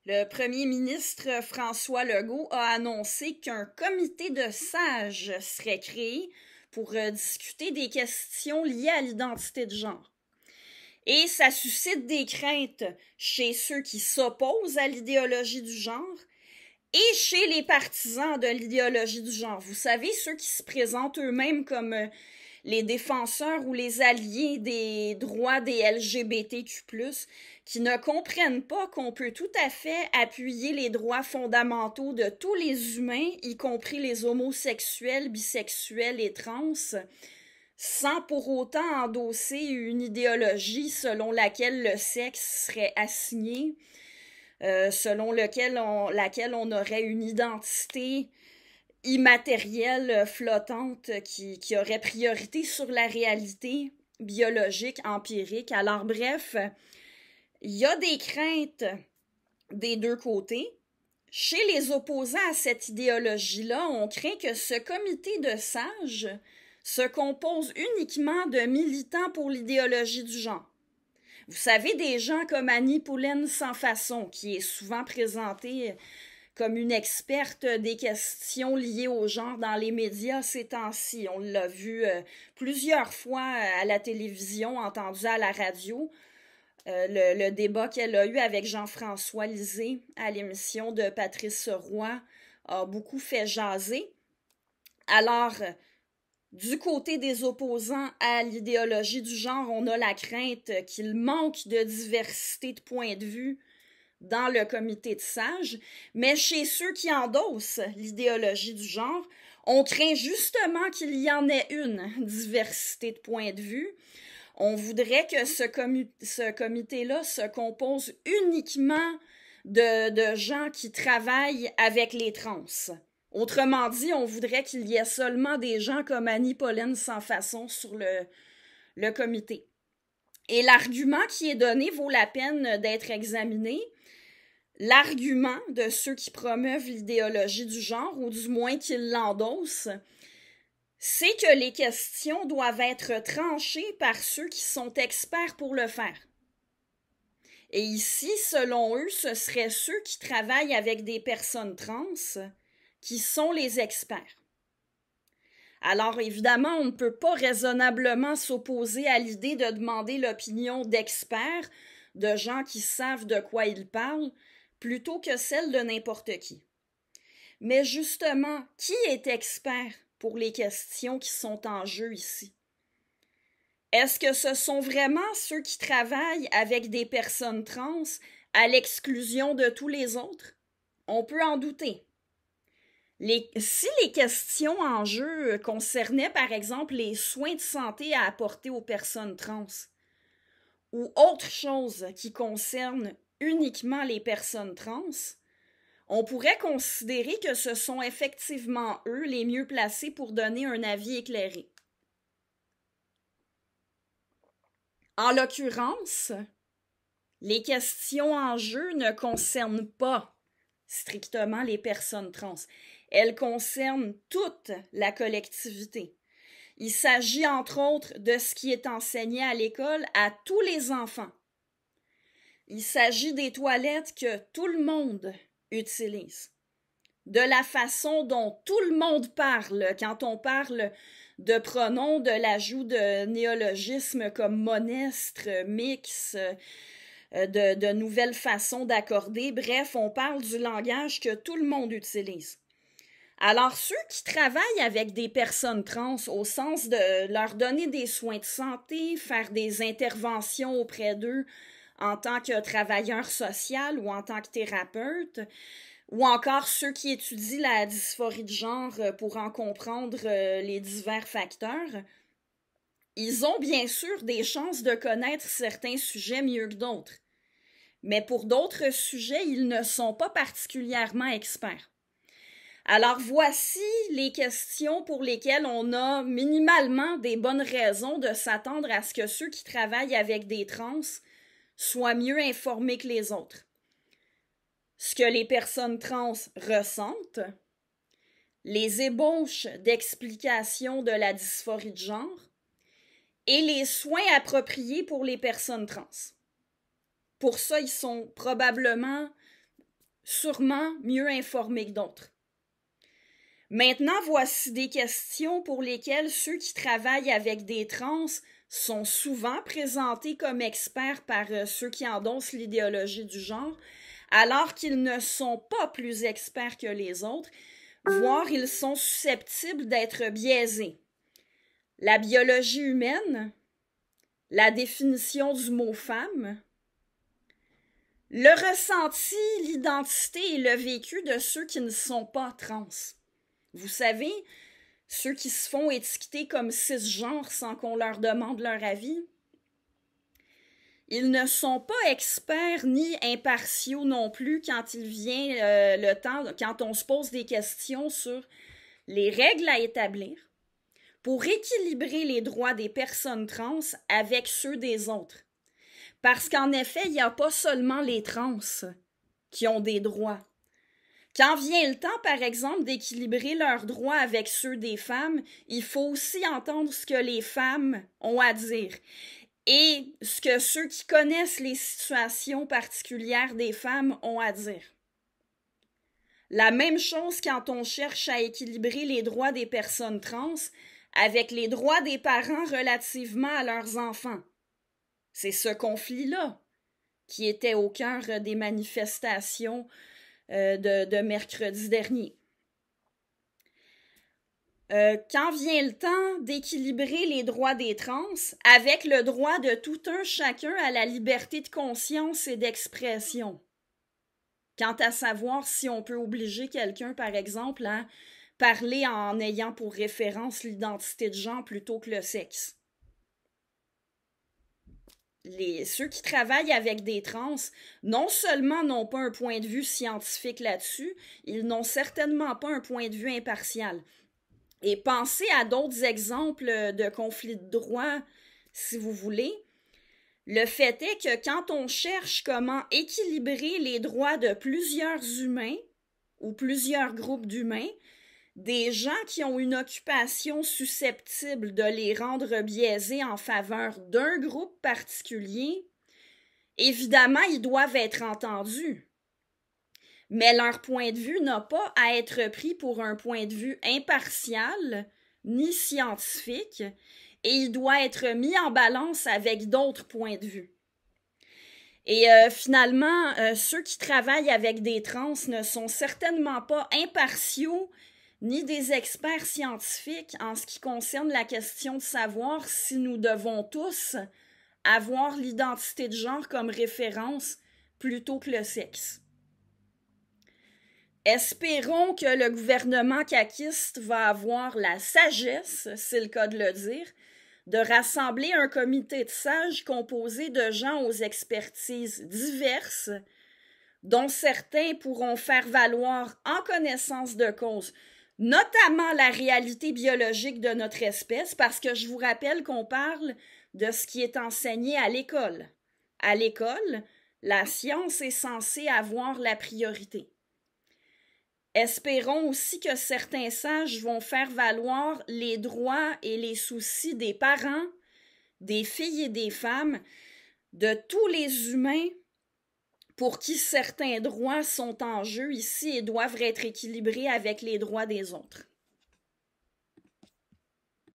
Le premier ministre François Legault a annoncé qu'un comité de sages serait créé pour discuter des questions liées à l'identité de genre. Et ça suscite des craintes chez ceux qui s'opposent à l'idéologie du genre et chez les partisans de l'idéologie du genre. Vous savez, ceux qui se présentent eux-mêmes comme les défenseurs ou les alliés des droits des LGBTQ+, qui ne comprennent pas qu'on peut tout à fait appuyer les droits fondamentaux de tous les humains, y compris les homosexuels, bisexuels et trans, sans pour autant endosser une idéologie selon laquelle le sexe serait assigné, selon laquelle on aurait une identité immatérielle, flottante, qui aurait priorité sur la réalité biologique, empirique. Alors bref, il y a des craintes des deux côtés. Chez les opposants à cette idéologie-là, on craint que ce comité de sages se compose uniquement de militants pour l'idéologie du genre. Vous savez, des gens comme Annie Poulain-Sans-Façon, qui est souvent présentée comme une experte des questions liées au genre dans les médias ces temps-ci. On l'a vu plusieurs fois à la télévision, entendu à la radio. Le débat qu'elle a eu avec Jean-François Lisée à l'émission de Patrice Roy a beaucoup fait jaser. Alors, du côté des opposants à l'idéologie du genre, on a la crainte qu'il manque de diversité de points de vue dans le comité de sages, mais chez ceux qui endossent l'idéologie du genre, on craint justement qu'il y en ait une diversité de points de vue. On voudrait que ce comité-là se compose uniquement de gens qui travaillent avec les trans. Autrement dit, on voudrait qu'il y ait seulement des gens comme Annie Poulain-Sans-Façon sur le comité. Et l'argument qui est donné vaut la peine d'être examiné. L'argument de ceux qui promeuvent l'idéologie du genre, ou du moins qui l'endossent, c'est que les questions doivent être tranchées par ceux qui sont experts pour le faire. Et ici, selon eux, ce seraient ceux qui travaillent avec des personnes trans qui sont les experts. Alors évidemment, on ne peut pas raisonnablement s'opposer à l'idée de demander l'opinion d'experts, de gens qui savent de quoi ils parlent, plutôt que celle de n'importe qui. Mais justement, qui est expert pour les questions qui sont en jeu ici? Est-ce que ce sont vraiment ceux qui travaillent avec des personnes trans à l'exclusion de tous les autres? On peut en douter. Si les questions en jeu concernaient, par exemple, les soins de santé à apporter aux personnes trans, ou autre chose qui concerne uniquement les personnes trans, on pourrait considérer que ce sont effectivement eux les mieux placés pour donner un avis éclairé. En l'occurrence, les questions en jeu ne concernent pas strictement les personnes trans. Elles concernent toute la collectivité. Il s'agit entre autres de ce qui est enseigné à l'école à tous les enfants. Il s'agit des toilettes que tout le monde utilise, de la façon dont tout le monde parle quand on parle de pronoms, de l'ajout de néologismes comme monestre, mix, de nouvelles façons d'accorder. Bref, on parle du langage que tout le monde utilise. Alors, ceux qui travaillent avec des personnes trans au sens de leur donner des soins de santé, faire des interventions auprès d'eux en tant que travailleur social ou en tant que thérapeute, ou encore ceux qui étudient la dysphorie de genre pour en comprendre les divers facteurs, ils ont bien sûr des chances de connaître certains sujets mieux que d'autres. Mais pour d'autres sujets, ils ne sont pas particulièrement experts. Alors voici les questions pour lesquelles on a minimalement des bonnes raisons de s'attendre à ce que ceux qui travaillent avec des trans soient mieux informés que les autres. Ce que les personnes trans ressentent, les ébauches d'explication de la dysphorie de genre et les soins appropriés pour les personnes trans. Pour ça, ils sont probablement sûrement mieux informés que d'autres. Maintenant, voici des questions pour lesquelles ceux qui travaillent avec des trans sont souvent présentés comme experts par ceux qui endossent l'idéologie du genre, alors qu'ils ne sont pas plus experts que les autres, voire ils sont susceptibles d'être biaisés. La biologie humaine, la définition du mot femme, le ressenti, l'identité et le vécu de ceux qui ne sont pas trans. Vous savez, ceux qui se font étiqueter comme cisgenres sans qu'on leur demande leur avis, ils ne sont pas experts ni impartiaux non plus quand il vient le temps, quand on se pose des questions sur les règles à établir pour équilibrer les droits des personnes trans avec ceux des autres. Parce qu'en effet, il n'y a pas seulement les trans qui ont des droits. Quand vient le temps, par exemple, d'équilibrer leurs droits avec ceux des femmes, il faut aussi entendre ce que les femmes ont à dire et ce que ceux qui connaissent les situations particulières des femmes ont à dire. La même chose quand on cherche à équilibrer les droits des personnes trans avec les droits des parents relativement à leurs enfants. C'est ce conflit-là qui était au cœur des manifestations de mercredi dernier. Quand vient le temps d'équilibrer les droits des trans avec le droit de tout un chacun à la liberté de conscience et d'expression. Quant à savoir si on peut obliger quelqu'un, par exemple, à parler en ayant pour référence l'identité de genre plutôt que le sexe. Ceux qui travaillent avec des trans, non seulement n'ont pas un point de vue scientifique là-dessus, ils n'ont certainement pas un point de vue impartial. Et pensez à d'autres exemples de conflits de droits, si vous voulez. Le fait est que quand on cherche comment équilibrer les droits de plusieurs humains ou plusieurs groupes d'humains, des gens qui ont une occupation susceptible de les rendre biaisés en faveur d'un groupe particulier, évidemment, ils doivent être entendus. Mais leur point de vue n'a pas à être pris pour un point de vue impartial ni scientifique, et il doit être mis en balance avec d'autres points de vue. Et finalement, ceux qui travaillent avec des trans ne sont certainement pas impartiaux ni des experts scientifiques en ce qui concerne la question de savoir si nous devons tous avoir l'identité de genre comme référence plutôt que le sexe. Espérons que le gouvernement caquiste va avoir la sagesse, c'est le cas de le dire, de rassembler un comité de sages composé de gens aux expertises diverses, dont certains pourront faire valoir en connaissance de cause notamment la réalité biologique de notre espèce, parce que je vous rappelle qu'on parle de ce qui est enseigné à l'école. À l'école, la science est censée avoir la priorité. Espérons aussi que certains sages vont faire valoir les droits et les soucis des parents, des filles et des femmes, de tous les humains pour qui certains droits sont en jeu ici et doivent être équilibrés avec les droits des autres.